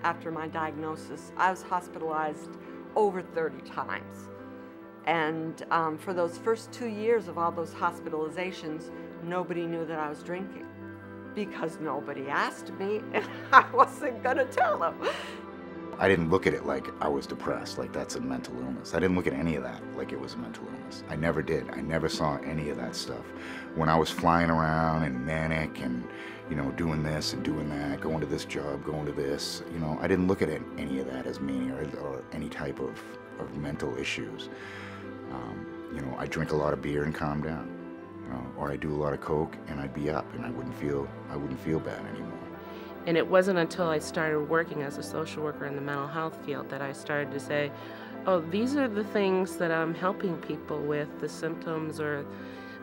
after my diagnosis, I was hospitalized over 30 times. And for those first 2 years of all those hospitalizations, nobody knew that I was drinking because nobody asked me and I wasn't gonna tell them. I didn't look at it like I was depressed, like that's a mental illness. I didn't look at any of that like it was a mental illness. I never did. I never saw any of that stuff. When I was flying around and manic and, you know, doing this and doing that, going to this job, going to this, you know, I didn't look at any of that as mania or any type of mental issues. You know, I drink a lot of beer and calm down, you know, or I do a lot of coke and I'd be up and I wouldn't feel bad anymore. And it wasn't until I started working as a social worker in the mental health field that I started to say, oh, these are the things that I'm helping people with, the symptoms or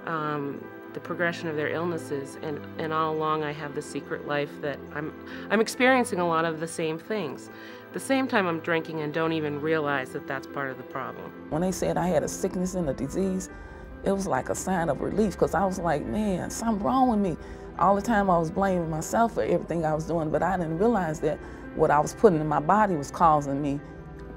the progression of their illnesses. And all along I have the secret life that I'm experiencing a lot of the same things. At the same time I'm drinking and don't even realize that that's part of the problem. When they said I had a sickness and a disease, it was like a sign of relief because I was like, man, something wrong with me. All the time I was blaming myself for everything I was doing, but I didn't realize that what I was putting in my body was causing me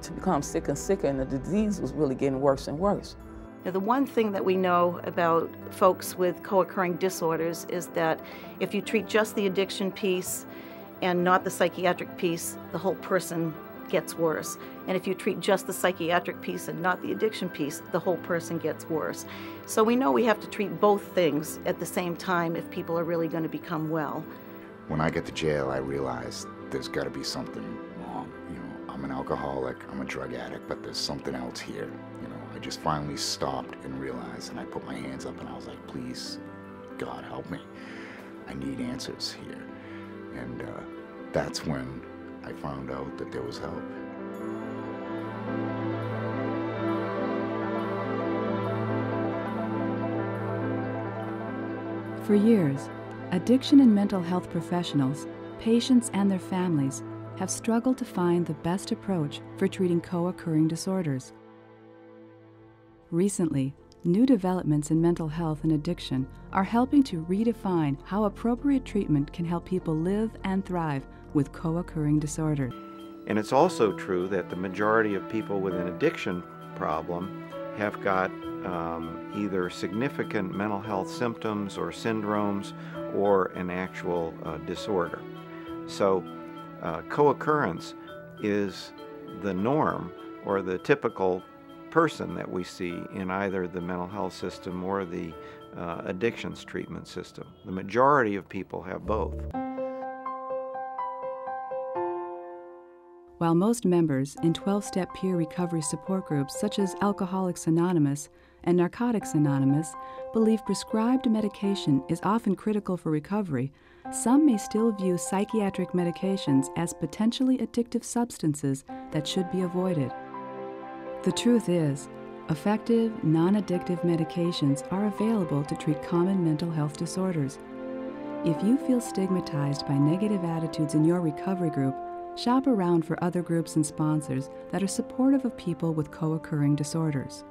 to become sick and sicker, and the disease was really getting worse and worse. Now, the one thing that we know about folks with co-occurring disorders is that if you treat just the addiction piece and not the psychiatric piece, the whole person gets worse. And if you treat just the psychiatric piece and not the addiction piece, the whole person gets worse. So we know we have to treat both things at the same time if people are really going to become well. When I get to jail, I realized there's got to be something wrong. You know, I'm an alcoholic, I'm a drug addict, but there's something else here. You know, I just finally stopped and realized, and I put my hands up and I was like, please, God, help me. I need answers here. And that's when I found out that there was help. For years, addiction and mental health professionals, patients and their families have struggled to find the best approach for treating co-occurring disorders. Recently, new developments in mental health and addiction are helping to redefine how appropriate treatment can help people live and thrive with co-occurring disorder. And it's also true that the majority of people with an addiction problem have got either significant mental health symptoms or syndromes or an actual disorder. So co-occurrence is the norm or the typical person that we see in either the mental health system or the addictions treatment system. The majority of people have both. While most members in 12-step peer recovery support groups such as Alcoholics Anonymous and Narcotics Anonymous believe prescribed medication is often critical for recovery, some may still view psychiatric medications as potentially addictive substances that should be avoided. The truth is, effective, non-addictive medications are available to treat common mental health disorders. If you feel stigmatized by negative attitudes in your recovery group, shop around for other groups and sponsors that are supportive of people with co-occurring disorders.